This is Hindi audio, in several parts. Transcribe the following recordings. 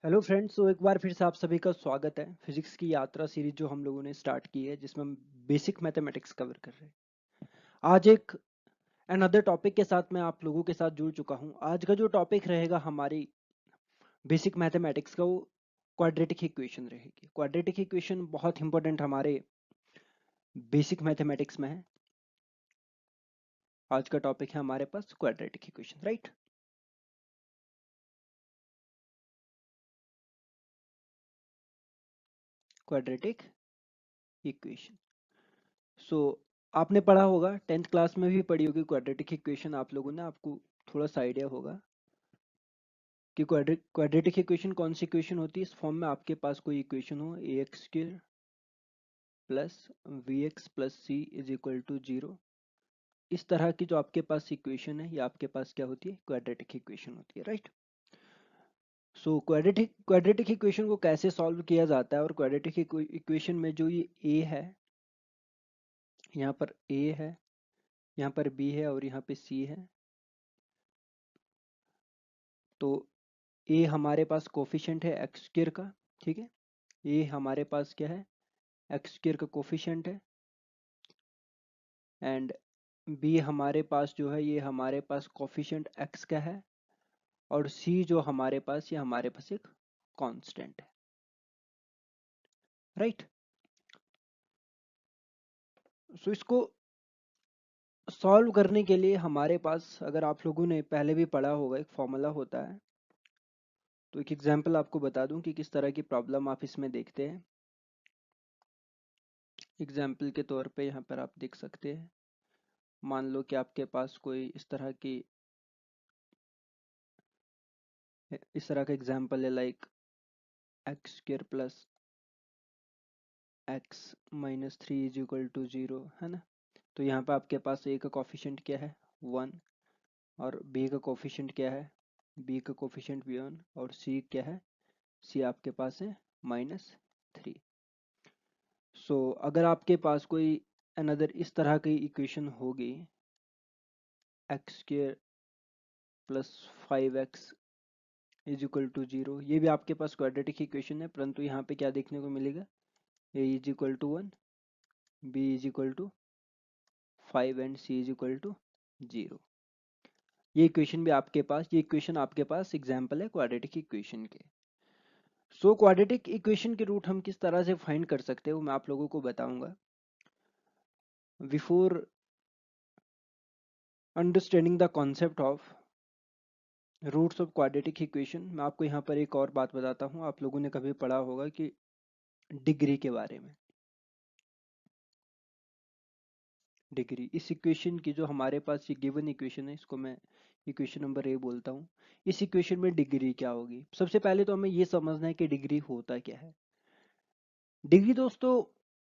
Hello friends. तो एक बार फिर से आप सभी का स्वागत है फिजिक्स की यात्रा सीरीज जो हम लोगों ने स्टार्ट की है, जिसमें हम बेसिक मैथमेटिक्स कवर कर रहे हैं। आज एक अनदर टॉपिक के साथ मैं आप लोगों के साथ जुड़ चुका हूं। आज का जो टॉपिक रहेगा हमारी बेसिक मैथमेटिक्स का, वो क्वाड्रेटिक इक्वेशन रहेगी। क्वाड्रेटिक इक्वेशन बहुत इंपॉर्टेंट हमारे बेसिक मैथमेटिक्स में है। आज का टॉपिक है हमारे पास quadratic equation, right. Quadratic equation. So आपने पढ़ा होगा, 10th क्लास में भी पढ़ी होगी क्वाड्रेटिक इक्वेशन आप लोगों ने। आपको थोड़ा सा आइडिया होगा कि क्वाड्रेटिक इक्वेशन कौन सी इक्वेशन होती है। इस फॉर्म में आपके पास कोई इक्वेशन हो, a x square plus b x plus c is equal to 0, इस तरह की जो आपके पास इक्वेशन है, ये आपके पास क्या होती है, क्वाड्रेटिक इक्वेशन होती है, राइट। सो क्वाड्रेटिक इक्वेशन को कैसे सॉल्व किया जाता है, और क्वाड्रेटिक इक्वेशन में जो ये ए है, यहाँ पर ए है, यहाँ पर बी है और यहाँ पे सी है। तो ए हमारे पास कोफिशिएंट है एक्स स्क्र का, ठीक है। ए हमारे पास क्या है, एक्स स्क्र का कोफिशिएंट है। एंड बी हमारे पास जो है, ये हमारे पास कोफिशिएंट एक्स का है। और सी जो हमारे पास, ये हमारे पास एक कांस्टेंट है, राइट। सो इसको सॉल्व करने के लिए हमारे पास, अगर आप लोगों ने पहले भी पढ़ा होगा, एक फॉर्मूला होता है। तो एक एग्जांपल आपको बता दूं कि किस तरह की प्रॉब्लम आप इसमें देखते हैं। एग्जांपल के तौर पे यहाँ पर आप देख सकते हैं। मान लो कि आपके पास कोई इस तरह का एग्जांपल है, like x square plus x minus 3 is equal to 0, है ना। तो यहाँ पे आपके पास ए का कोफिशिएंट क्या है, 1। और बी का कोफिशिएंट क्या है, बी का कोफिशिएंट भी 1। और सी क्या है, सी आपके पास है -3। सो अगर आपके पास कोई अनदर इस तरह की इक्वेशन होगी, x square plus 5x is equal to 0, ये भी आपके पास क्वाड्रेटिक इक्वेशन है, परंतु यहाँ पे क्या देखने को मिलेगा, a is equal to 1, b is equal to 5 and c is equal to 0। ये इक्वेशन भी आपके पास, ये इक्वेशन आपके पास एग्जाम्पल है क्वाड्रेटिक इक्वेशन के। सो क्वाड्रेटिक इक्वेशन के रूट हम किस तरह से फाइंड कर सकते हैं, वो मैं आप लोगों को बताऊंगा। Before understanding the concept of roots of quadratic equation, मैं आपको यहाँ पर एक और बात बताता हूँ। आप लोगों ने कभी पढ़ा होगा कि डिग्री के बारे में। डिग्री, इस इक्वेशन की जो हमारे पास ये गिवन इक्वेशन है, इसको मैं इक्वेशन नंबर ए बोलता हूँ। इस इक्वेशन में डिग्री क्या होगी, सबसे पहले तो हमें ये समझना है कि डिग्री होता क्या है। डिग्री दोस्तों,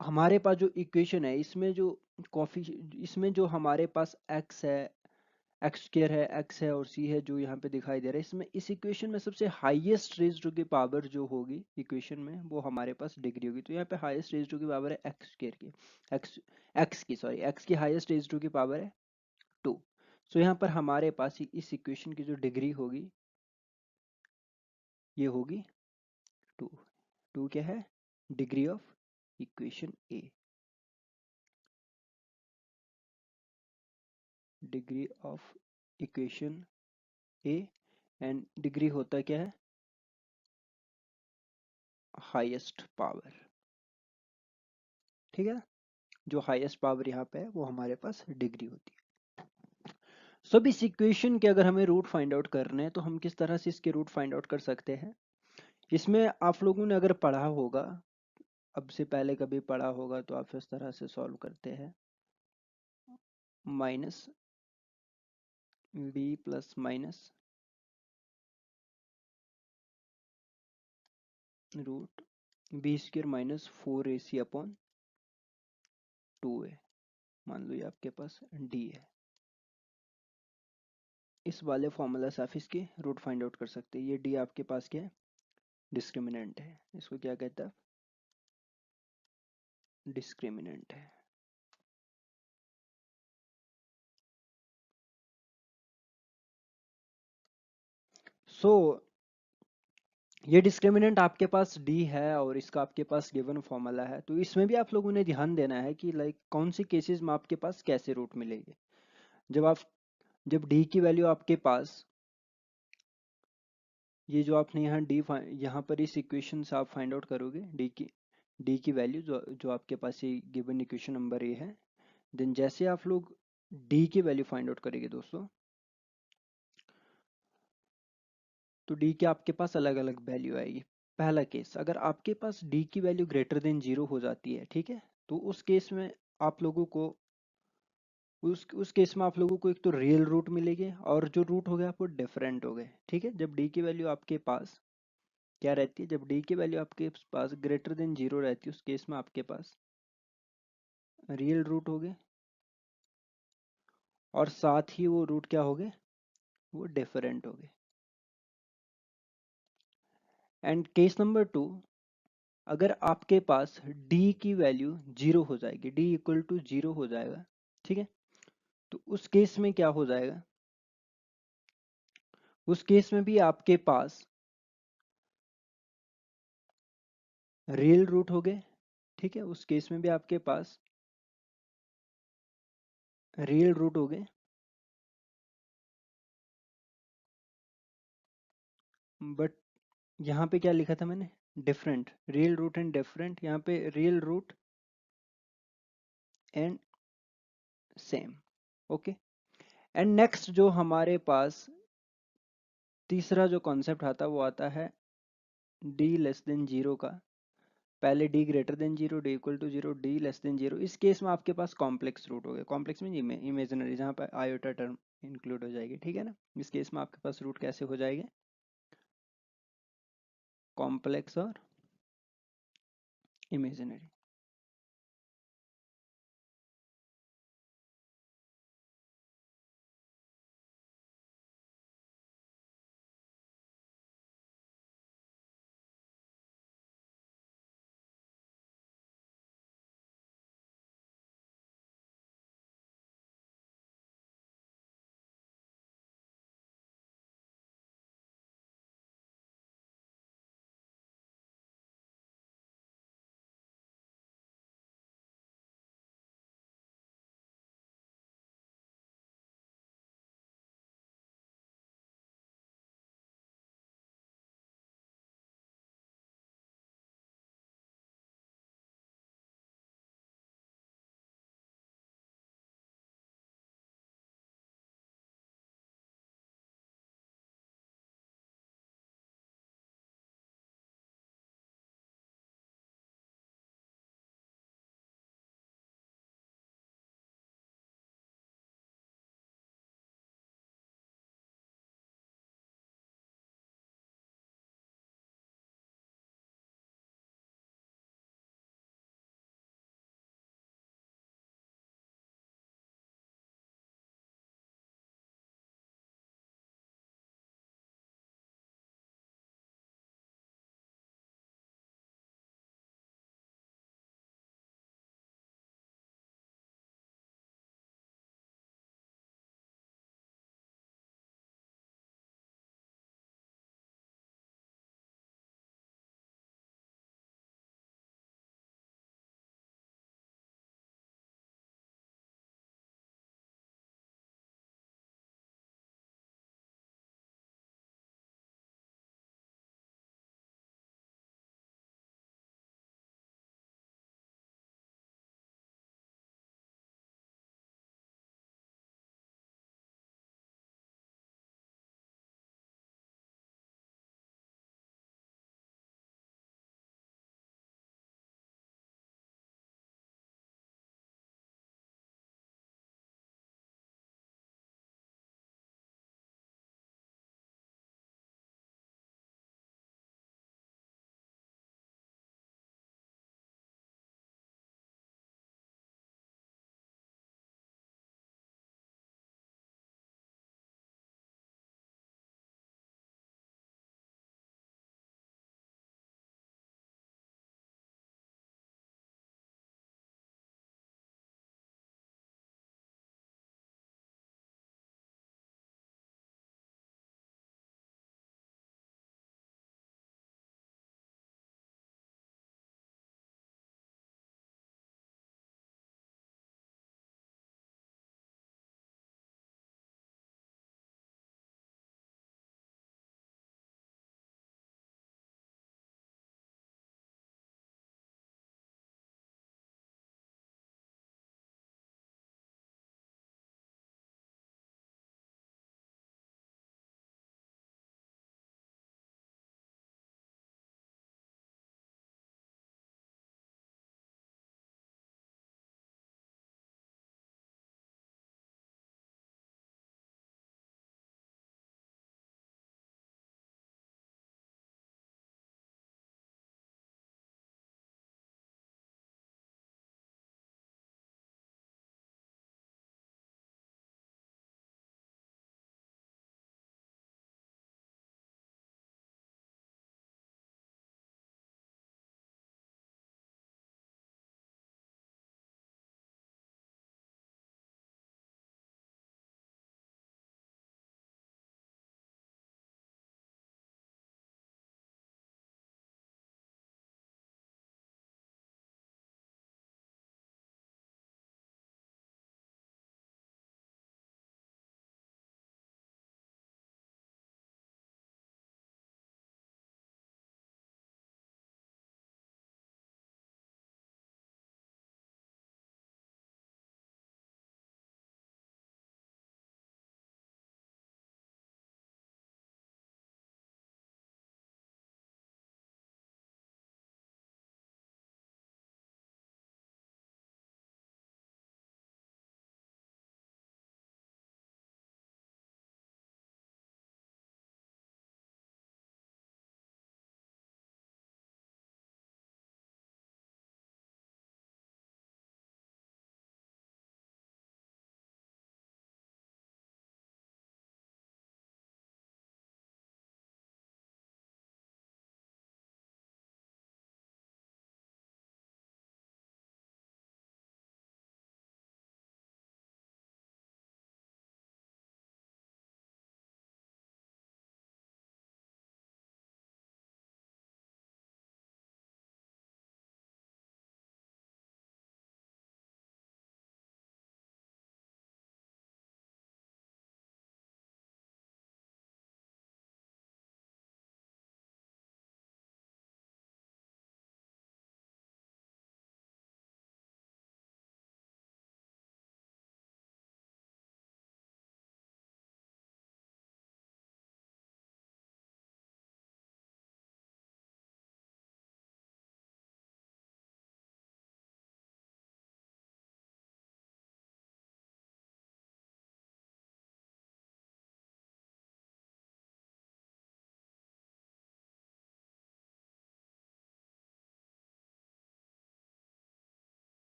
हमारे पास जो इक्वेशन है, इसमें जो कॉफी इसमें जो हमारे पास एक्स है, एक्स स्क्र है, एक्स है और सी है जो यहाँ पे दिखाई दे रहा है, इसमें इस इक्वेशन में सबसे हाईएस्ट रेज्ड टू की पावर जो होगी इक्वेशन में, वो हमारे पास डिग्री होगी। तो यहाँ पे हाईएस्ट रेज्ड टू की पावर है एक्स स्क्र की, एक्स एक्स की हाईएस्ट रेज्ड टू की पावर है 2। सो यहाँ पर हमारे पास इस इक्वेशन की जो डिग्री होगी, ये होगी 2। 2 क्या है, degree of equation A. Degree of equation A. And degree होता क्या है, हाईएस्ट पावर, ठीक है। जो हाईएस्ट पावर यहाँ पे है, वो हमारे पास डिग्री होती है। सब इस इक्वेशन के अगर हमें रूट फाइंड आउट करने हैं, तो हम किस तरह से इसके रूट फाइंड आउट कर सकते हैं। इसमें आप लोगों ने अगर पढ़ा होगा, अब से पहले कभी पढ़ा होगा, तो आप इस तरह से सॉल्व करते हैं, minus b plus minus root b square minus 4ac upon 2a। मान लो ये आपके पास डी है। इस वाले फॉर्मूला से आप इसके रूट फाइंड आउट कर सकते हैं। ये डी आपके पास क्या है, डिस्क्रिमिनेंट है। इसको क्या कहता है, डिस्क्रिमिनेंट है। सो ये डिस्क्रिमिनेंट आपके पास डी है और इसका आपके पास गिवन फॉर्मूला है, तो इसमें भी आप लोगों ने ध्यान देना है कि लाइक कौन सी केसेस में आपके पास कैसे रूट मिलेंगे। जब आप जब डी की वैल्यू आपके पास, ये जो आपने यहाँ यहाँ पर इस इक्वेशन से आप फाइंड आउट करोगे डी की वैल्यू जो जो आपके पास ये गिवन इक्वेशन नंबर ए है, देन जैसे आप लोग डी की वैल्यू फाइंड आउट करेंगे दोस्तों, तो डी के आपके पास अलग अलग वैल्यू आएगी। पहला केस, अगर आपके पास डी की वैल्यू ग्रेटर देन जीरो हो जाती है, ठीक है, तो उस केस में आप लोगों को उस केस में आप लोगों को एक तो रियल रूट मिलेगी और जो रूट हो गया वो डिफरेंट हो गए, ठीक है। जब डी की वैल्यू आपके पास क्या रहती है, जब डी की वैल्यू आपके पास ग्रेटर देन जीरो रहती है, उस केस में आपके पास रियल रूट हो गए और साथ ही वो रूट क्या हो गए, वो डिफरेंट हो गए। एंड केस नंबर टू, अगर आपके पास d की वैल्यू जीरो हो जाएगी, d इक्वल टू जीरो हो जाएगा, ठीक है, तो उस केस में क्या हो जाएगा, उस केस में भी आपके पास रियल रूट हो गए, ठीक है, उस केस में भी आपके पास रियल रूट हो गए, बट यहाँ पे क्या लिखा था मैंने, different, real root and different, यहाँ पे real root and same. Okay, and next जो हमारे पास तीसरा जो कॉन्सेप्ट आता है वो आता है d लेस देन जीरो का। पहले d greater than zero, d equal to zero, d less than zero, इस केस में आपके पास कॉम्प्लेक्स रूट हो गए, कॉम्प्लेक्स में इमेजिनरी, जहाँ पर आयोटा टर्म इंक्लूड हो जाएगी, ठीक है ना। इस केस में आपके पास रूट कैसे हो जाएंगे, कॉम्प्लेक्स और इमेजिनरी।